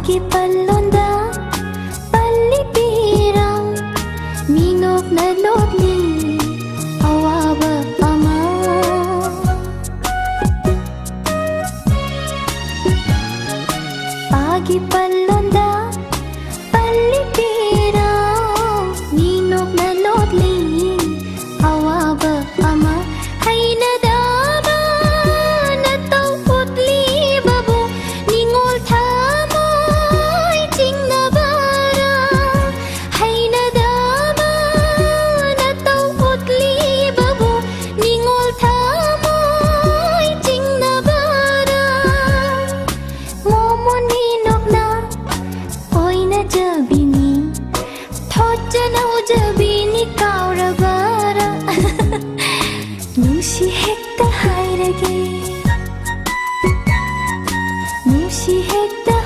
ꯃꯥꯒꯤ ꯄꯜꯂꯣꯟꯗ ꯄꯜꯂꯤꯕꯤꯔꯝ ꯃꯤꯅꯣꯛꯅ ꯂꯣꯠꯂꯤ ꯑꯋꯥꯕ ꯑꯃ ꯃꯥꯒꯤ ꯄꯜꯂꯣꯟꯗ ꯄꯜꯂꯤꯕꯤꯔꯝ ꯃꯤꯅꯣꯛꯅ ꯂꯣꯠꯂꯤ ꯑꯋꯥꯕ ꯑꯃ ꯍꯩꯅꯗꯕ ꯅꯇꯧ ꯎꯠꯂꯤꯕꯕꯨ ꯅꯤꯡꯉꯣꯜ ꯊꯃꯣꯏ ꯆꯤꯡꯅꯕꯔꯥ ꯍꯩꯅꯗꯕ ꯅꯇꯧ ꯎꯠꯂꯤꯕꯕꯨ ꯅꯤꯡꯉꯣꯜ ꯊꯃꯣꯏ ꯆꯤꯡꯅꯕꯔꯥ ꯃꯣꯃꯣꯟ ꯃꯤꯅꯣꯛꯅ ꯑꯣꯏꯅꯖꯕꯤꯅꯤ ꯊꯣꯠꯆꯅ ꯎꯖꯕꯤꯅꯤ ꯀꯥꯎꯔꯕꯔꯥ ꯅꯨꯡꯁꯤ ꯍꯦꯛꯇ ꯍꯥꯏꯔꯒꯦ ꯅꯨꯡꯁꯤ ꯍꯦꯛꯇ